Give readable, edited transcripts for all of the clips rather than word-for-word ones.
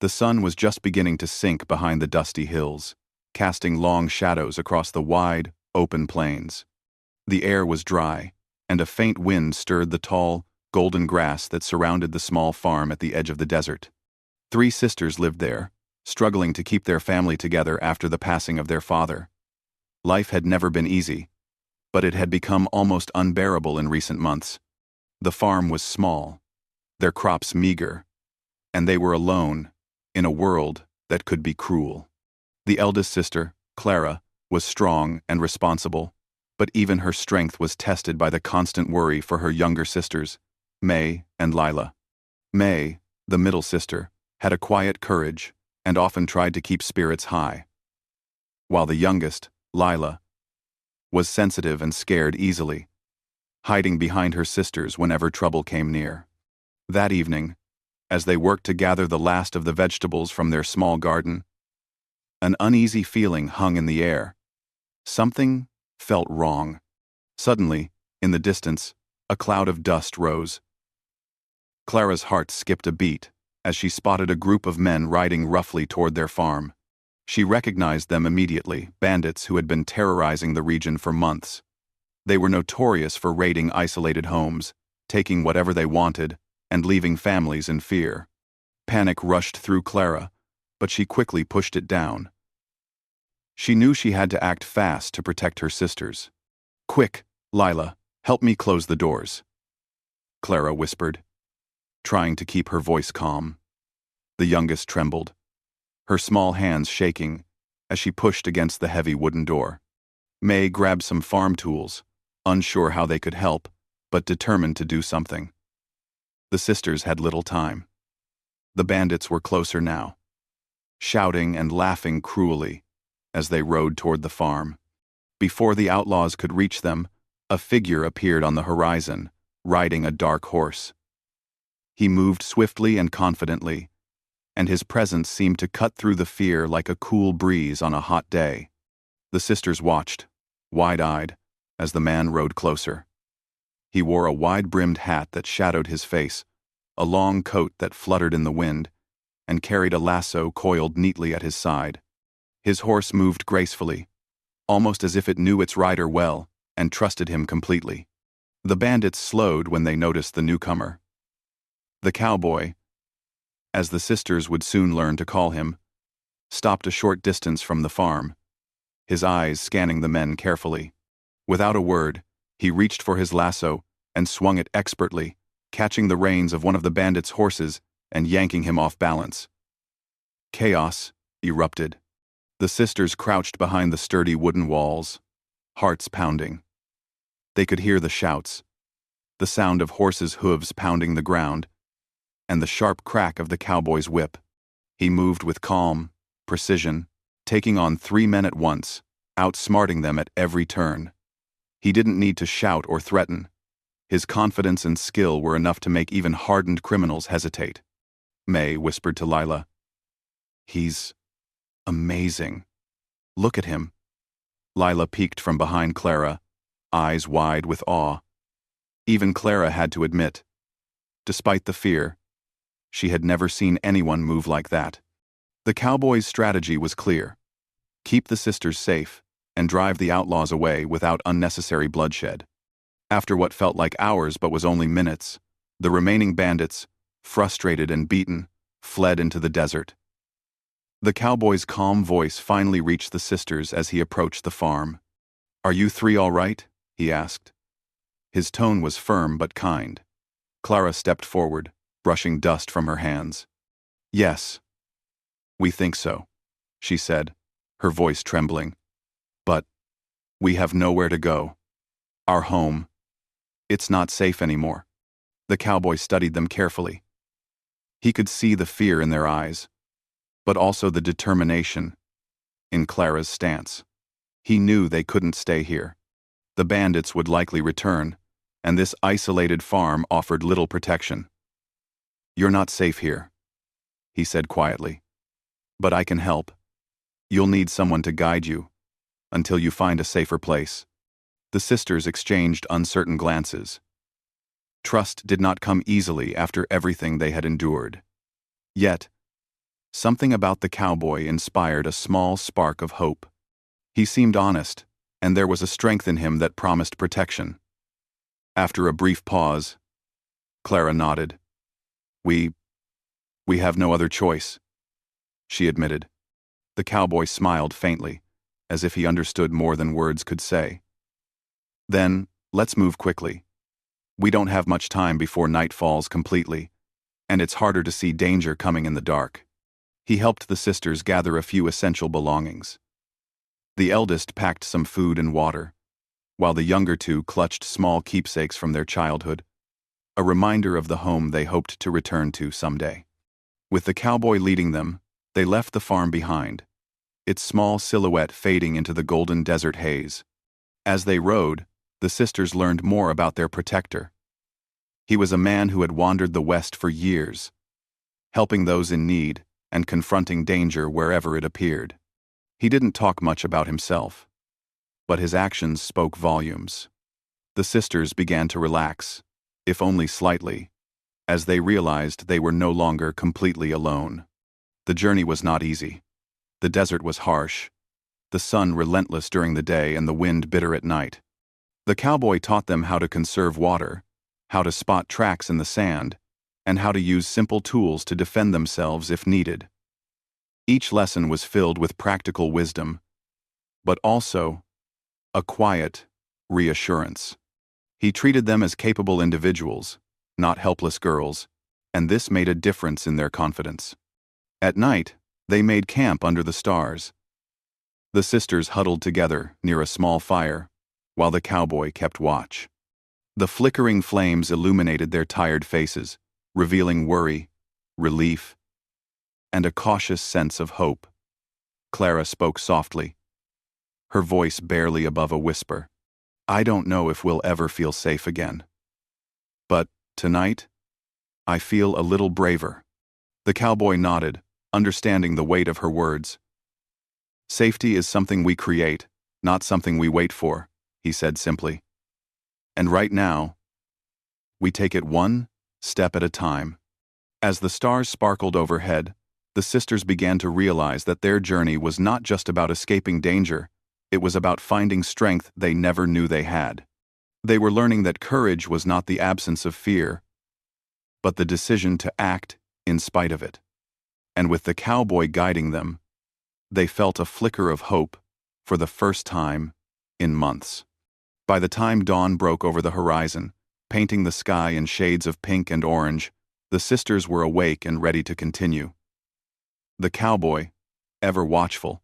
The sun was just beginning to sink behind the dusty hills, casting long shadows across the wide, open plains. The air was dry, and a faint wind stirred the tall, golden grass that surrounded the small farm at the edge of the desert. 3 sisters lived there, struggling to keep their family together after the passing of their father. Life had never been easy, but it had become almost unbearable in recent months. The farm was small, their crops meager, and they were alone in a world that could be cruel. The eldest sister, Clara, was strong and responsible, but even her strength was tested by the constant worry for her younger sisters, May and Lila. May, the middle sister, had a quiet courage and often tried to keep spirits high, while the youngest, Lila, was sensitive and scared easily, hiding behind her sisters whenever trouble came near. That evening, as they worked to gather the last of the vegetables from their small garden, an uneasy feeling hung in the air. Something felt wrong. Suddenly, in the distance, a cloud of dust rose. Clara's heart skipped a beat as she spotted a group of men riding roughly toward their farm. She recognized them immediately, bandits who had been terrorizing the region for months. They were notorious for raiding isolated homes, taking whatever they wanted, and leaving families in fear. Panic rushed through Clara, but she quickly pushed it down. She knew she had to act fast to protect her sisters. "Quick, Lila, help me close the doors," Clara whispered, trying to keep her voice calm. The youngest trembled, her small hands shaking as she pushed against the heavy wooden door. May grabbed some farm tools, unsure how they could help, but determined to do something. The sisters had little time. The bandits were closer now, shouting and laughing cruelly as they rode toward the farm. Before the outlaws could reach them, a figure appeared on the horizon, riding a dark horse. He moved swiftly and confidently, and his presence seemed to cut through the fear like a cool breeze on a hot day. The sisters watched, wide-eyed, as the man rode closer. He wore a wide-brimmed hat that shadowed his face, a long coat that fluttered in the wind, and carried a lasso coiled neatly at his side. His horse moved gracefully, almost as if it knew its rider well and trusted him completely. The bandits slowed when they noticed the newcomer. The cowboy, as the sisters would soon learn to call him, stopped a short distance from the farm, his eyes scanning the men carefully. Without a word, he reached for his lasso and swung it expertly, catching the reins of one of the bandits' horses and yanking him off balance. Chaos erupted. The sisters crouched behind the sturdy wooden walls, hearts pounding. They could hear the shouts, the sound of horses' hooves pounding the ground, and the sharp crack of the cowboy's whip. He moved with calm, precision, taking on 3 men at once, outsmarting them at every turn. He didn't need to shout or threaten. His confidence and skill were enough to make even hardened criminals hesitate. May whispered to Lila, "He's amazing. Look at him." Lila peeked from behind Clara, eyes wide with awe. Even Clara had to admit, despite the fear, she had never seen anyone move like that. The cowboy's strategy was clear: keep the sisters safe and drive the outlaws away without unnecessary bloodshed. After what felt like hours but was only minutes, the remaining bandits, frustrated and beaten, fled into the desert. The cowboy's calm voice finally reached the sisters as he approached the farm. "Are you 3 all right?" he asked. His tone was firm but kind. Clara stepped forward, brushing dust from her hands. "Yes, we think so," she said, her voice trembling. "But we have nowhere to go. Our home, it's not safe anymore." The cowboy studied them carefully. He could see the fear in their eyes, but also the determination in Clara's stance. He knew they couldn't stay here. The bandits would likely return, and this isolated farm offered little protection. "You're not safe here," he said quietly. "But I can help. You'll need someone to guide you until you find a safer place." The sisters exchanged uncertain glances. Trust did not come easily after everything they had endured. Yet, Something about the cowboy inspired a small spark of hope. He seemed honest, and there was a strength in him that promised protection. After a brief pause, Clara nodded. We have no other choice," she admitted. The cowboy smiled faintly, as if he understood more than words could say. "Then, let's move quickly. We don't have much time before night falls completely, and it's harder to see danger coming in the dark." He helped the sisters gather a few essential belongings. The eldest packed some food and water, while the younger two clutched small keepsakes from their childhood, a reminder of the home they hoped to return to someday. With the cowboy leading them, they left the farm behind, its small silhouette fading into the golden desert haze. As they rode, the sisters learned more about their protector. He was a man who had wandered the West for years, helping those in need and confronting danger wherever it appeared. He didn't talk much about himself, but his actions spoke volumes. The sisters began to relax, if only slightly, as they realized they were no longer completely alone. The journey was not easy. The desert was harsh, the sun relentless during the day and the wind bitter at night. The cowboy taught them how to conserve water, how to spot tracks in the sand, and how to use simple tools to defend themselves if needed. Each lesson was filled with practical wisdom, but also a quiet reassurance. He treated them as capable individuals, not helpless girls, and this made a difference in their confidence. At night, they made camp under the stars. The sisters huddled together near a small fire, while the cowboy kept watch. The flickering flames illuminated their tired faces, revealing worry, relief, and a cautious sense of hope. Clara spoke softly, her voice barely above a whisper. "I don't know if we'll ever feel safe again. But, tonight, I feel a little braver." The cowboy nodded, understanding the weight of her words. "Safety is something we create, not something we wait for," he said simply. "And right now, we take it one step at a time." As the stars sparkled overhead, the sisters began to realize that their journey was not just about escaping danger, it was about finding strength they never knew they had. They were learning that courage was not the absence of fear, but the decision to act in spite of it. And with the cowboy guiding them, they felt a flicker of hope for the first time in months. By the time dawn broke over the horizon, painting the sky in shades of pink and orange, the sisters were awake and ready to continue. The cowboy, ever watchful,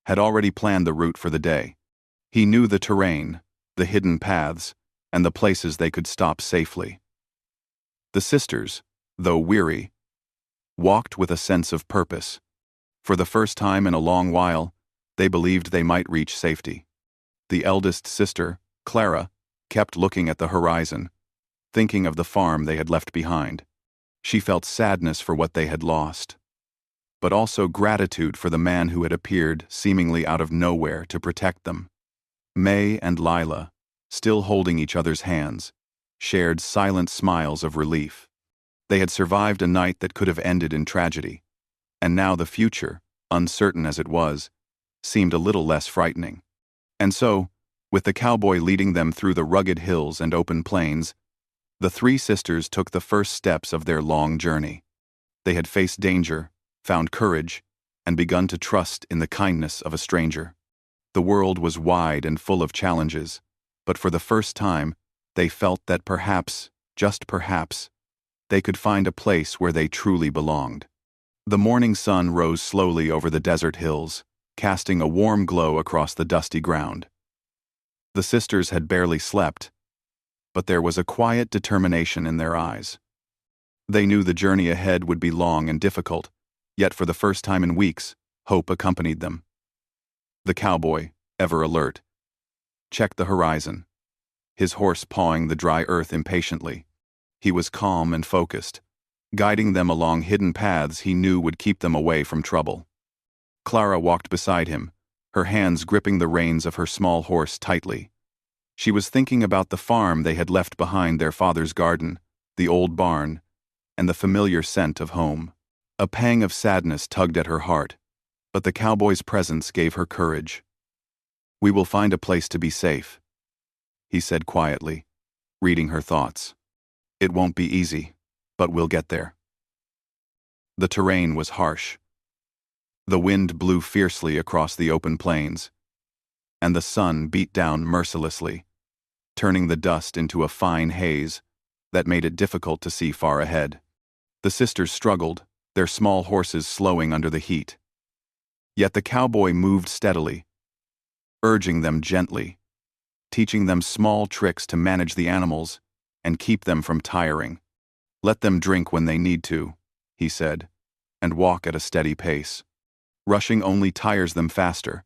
had already planned the route for the day. He knew the terrain, the hidden paths, and the places they could stop safely. The sisters, though weary, walked with a sense of purpose. For the first time in a long while, they believed they might reach safety. The eldest sister, Clara, kept looking at the horizon, thinking of the farm they had left behind. She felt sadness for what they had lost, but also gratitude for the man who had appeared seemingly out of nowhere to protect them. May and Lila, still holding each other's hands, shared silent smiles of relief. They had survived a night that could have ended in tragedy, and now the future, uncertain as it was, seemed a little less frightening. And so, with the cowboy leading them through the rugged hills and open plains, the three sisters took the first steps of their long journey. They had faced danger, found courage, and begun to trust in the kindness of a stranger. The world was wide and full of challenges, but for the first time, they felt that perhaps, just perhaps, they could find a place where they truly belonged. The morning sun rose slowly over the desert hills, casting a warm glow across the dusty ground. The sisters had barely slept, but there was a quiet determination in their eyes. They knew the journey ahead would be long and difficult, yet for the first time in weeks, hope accompanied them. The cowboy, ever alert, checked the horizon, his horse pawing the dry earth impatiently. He was calm and focused, guiding them along hidden paths he knew would keep them away from trouble. Clara walked beside him, her hands gripping the reins of her small horse tightly. She was thinking about the farm they had left behind, their father's garden, the old barn, and the familiar scent of home. A pang of sadness tugged at her heart, but the cowboy's presence gave her courage. "We will find a place to be safe," he said quietly, reading her thoughts. "It won't be easy, but we'll get there." The terrain was harsh. The wind blew fiercely across the open plains, and the sun beat down mercilessly, turning the dust into a fine haze that made it difficult to see far ahead. The sisters struggled, their small horses slowing under the heat. Yet the cowboy moved steadily, urging them gently, teaching them small tricks to manage the animals and keep them from tiring. "Let them drink when they need to," he said, "and walk at a steady pace. Rushing only tires them faster."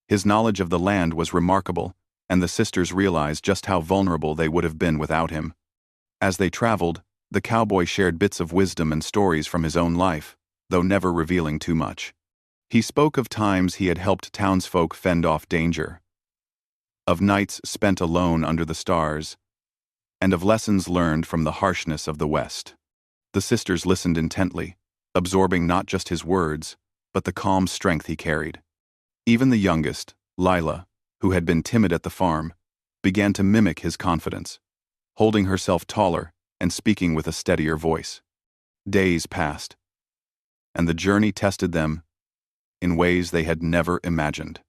His knowledge of the land was remarkable, and the sisters realized just how vulnerable they would have been without him. As they traveled, the cowboy shared bits of wisdom and stories from his own life, though never revealing too much. He spoke of times he had helped townsfolk fend off danger, of nights spent alone under the stars, and of lessons learned from the harshness of the West. The sisters listened intently, absorbing not just his words, but the calm strength he carried. Even the youngest, Lila, who had been timid at the farm, began to mimic his confidence, holding herself taller and speaking with a steadier voice. Days passed, and the journey tested them in ways they had never imagined.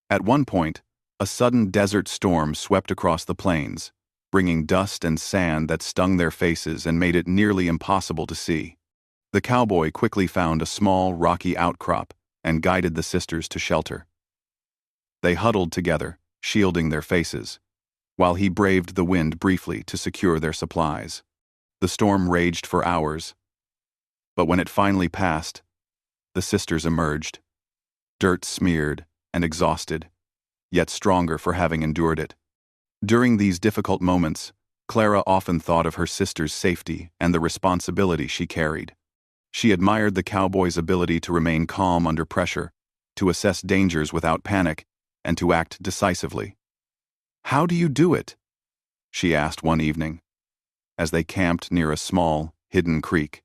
At one point, a sudden desert storm swept across the plains, bringing dust and sand that stung their faces and made it nearly impossible to see. The cowboy quickly found a small, rocky outcrop and guided the sisters to shelter. They huddled together, shielding their faces, while he braved the wind briefly to secure their supplies. The storm raged for hours, but when it finally passed, the sisters emerged, dirt-smeared and exhausted, yet stronger for having endured it. During these difficult moments, Clara often thought of her sister's safety and the responsibility she carried. She admired the cowboy's ability to remain calm under pressure, to assess dangers without panic, and to act decisively. "How do you do it?" she asked one evening, as they camped near a small, hidden creek.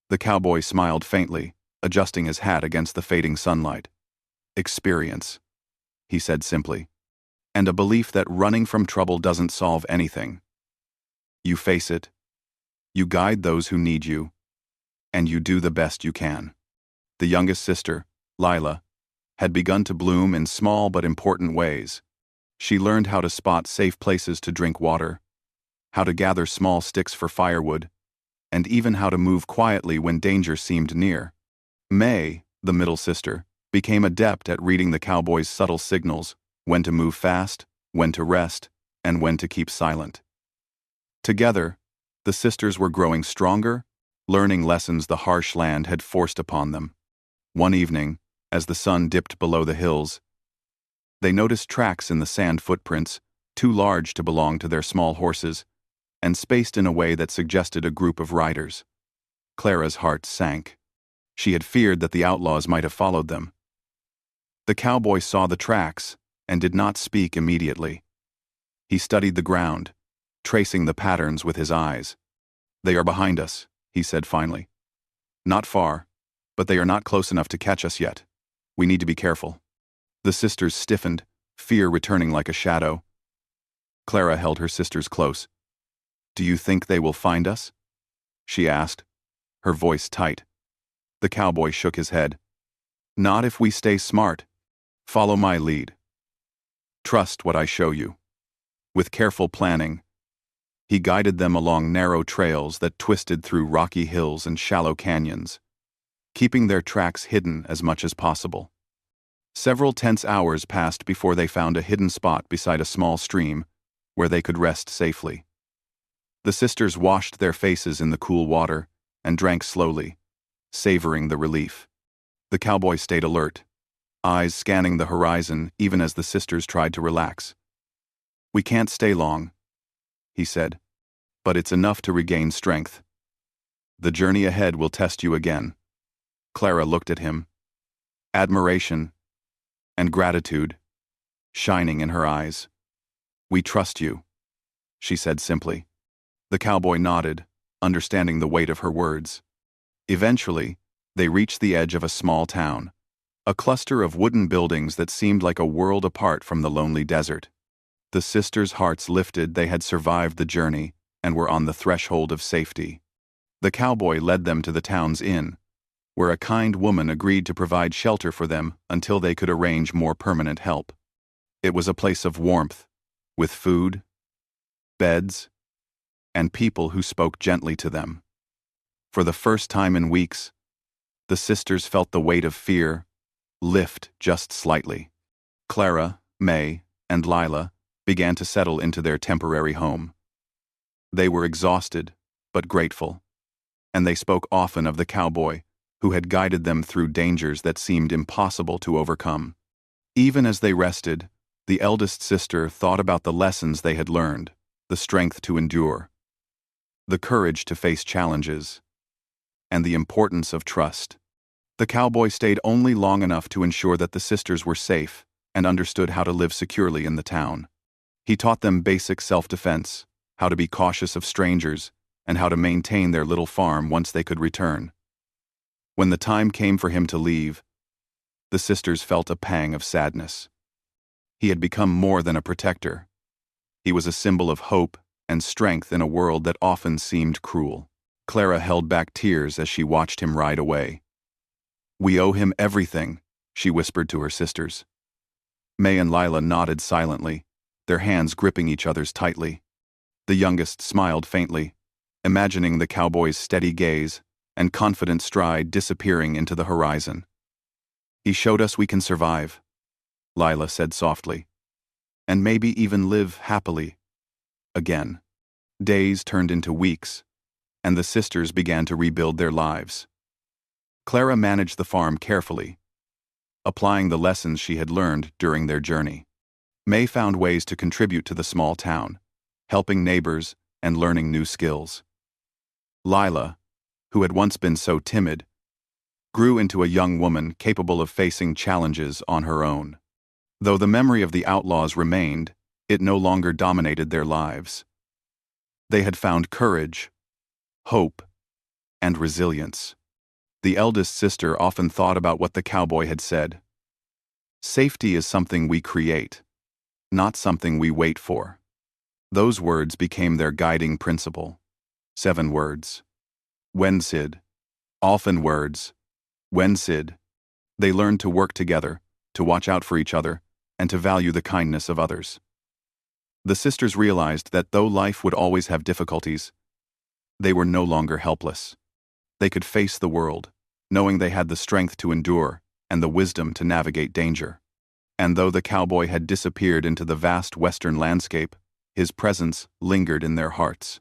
The cowboy smiled faintly, adjusting his hat against the fading sunlight. "Experience," he said simply, "and a belief that running from trouble doesn't solve anything. You face it, you guide those who need you, and you do the best you can." The youngest sister, Lila, had begun to bloom in small but important ways. She learned how to spot safe places to drink water, how to gather small sticks for firewood, and even how to move quietly when danger seemed near. May, the middle sister, became adept at reading the cowboy's subtle signals, when to move fast, when to rest, and when to keep silent. Together, the sisters were growing stronger, learning lessons the harsh land had forced upon them. One evening, as the sun dipped below the hills, they noticed tracks in the sand footprints, too large to belong to their small horses, and spaced in a way that suggested a group of riders. Clara's heart sank. She had feared that the outlaws might have followed them. The cowboy saw the tracks and did not speak immediately. He studied the ground, tracing the patterns with his eyes. "They are behind us," he said finally. "Not far, but they are not close enough to catch us yet. We need to be careful." The sisters stiffened, fear returning like a shadow. Clara held her sisters close. "Do you think they will find us?" she asked, her voice tight. The cowboy shook his head. "Not if we stay smart. Follow my lead. Trust what I show you." With careful planning, he guided them along narrow trails that twisted through rocky hills and shallow canyons, keeping their tracks hidden as much as possible. Several tense hours passed before they found a hidden spot beside a small stream where they could rest safely. The sisters washed their faces in the cool water and drank slowly, savoring the relief. The cowboy stayed alert, eyes scanning the horizon even as the sisters tried to relax. "We can't stay long," he said, "but it's enough to regain strength. The journey ahead will test you again." Clara looked at him, admiration and gratitude shining in her eyes. "We trust you," she said simply. The cowboy nodded, understanding the weight of her words. Eventually, They reached the edge of a small town, a cluster of wooden buildings that seemed like a world apart from the lonely desert. The sisters' hearts lifted. They had survived the journey and were on the threshold of safety. The cowboy led them to the town's inn, where a kind woman agreed to provide shelter for them until they could arrange more permanent help. It was a place of warmth, with food, beds, and people who spoke gently to them. For the first time in weeks, the sisters felt the weight of fear lift just slightly. Clara, May, and Lila began to settle into their temporary home. They were exhausted, but grateful, and they spoke often of the cowboy who had guided them through dangers that seemed impossible to overcome. Even as they rested, the eldest sister thought about the lessons they had learned, the strength to endure, the courage to face challenges, and the importance of trust. The cowboy stayed only long enough to ensure that the sisters were safe and understood how to live securely in the town. He taught them basic self-defense, how to be cautious of strangers, and how to maintain their little farm once they could return. When the time came for him to leave, the sisters felt a pang of sadness. He had become more than a protector. He was a symbol of hope and strength in a world that often seemed cruel. Clara held back tears as she watched him ride away. "We owe him everything," she whispered to her sisters. May and Lila nodded silently, their hands gripping each other's tightly. The youngest smiled faintly, imagining the cowboy's steady gaze and confident stride disappearing into the horizon. "He showed us we can survive," Lila said softly, "and maybe even live happily again." Days turned into weeks, and the sisters began to rebuild their lives. Clara managed the farm carefully, applying the lessons she had learned during their journey. May found ways to contribute to the small town, helping neighbors and learning new skills. Lila, who had once been so timid, grew into a young woman capable of facing challenges on her own. Though the memory of the outlaws remained, it no longer dominated their lives. They had found courage, hope, and resilience. The eldest sister often thought about what the cowboy had said. "Safety is something we create, not something we wait for." Those words became their guiding principle. 7 words. Wensid. Often words. Wensid. They learned to work together, to watch out for each other, and to value the kindness of others. The sisters realized that though life would always have difficulties, they were no longer helpless. They could face the world, knowing they had the strength to endure and the wisdom to navigate danger. And though the cowboy had disappeared into the vast western landscape, his presence lingered in their hearts.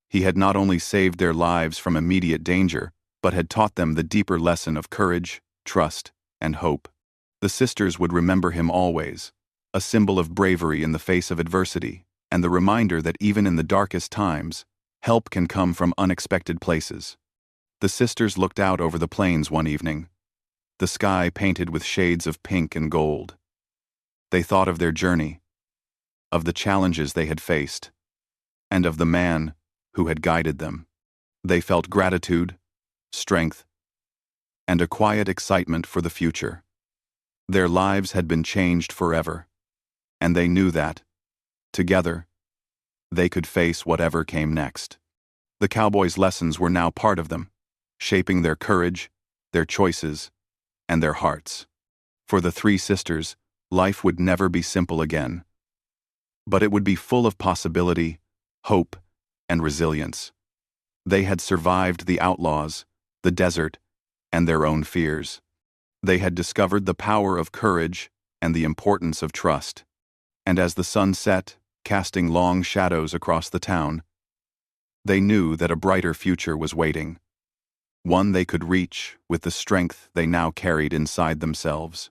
He had not only saved their lives from immediate danger, but had taught them the deeper lesson of courage, trust, and hope. The sisters would remember him always, a symbol of bravery in the face of adversity, and the reminder that even in the darkest times, help can come from unexpected places. The sisters looked out over the plains one evening, the sky painted with shades of pink and gold. They thought of their journey, of the challenges they had faced, and of the man who had guided them. They felt gratitude, strength, and a quiet excitement for the future. Their lives had been changed forever, and they knew that, together, they could face whatever came next. The cowboys' lessons were now part of them, shaping their courage, their choices, and their hearts. For the 3 sisters, life would never be simple again, but it would be full of possibility, hope, and resilience. They had survived the outlaws, the desert, and their own fears. They had discovered the power of courage and the importance of trust. And as the sun set, casting long shadows across the town, they knew that a brighter future was waiting, one they could reach with the strength they now carried inside themselves.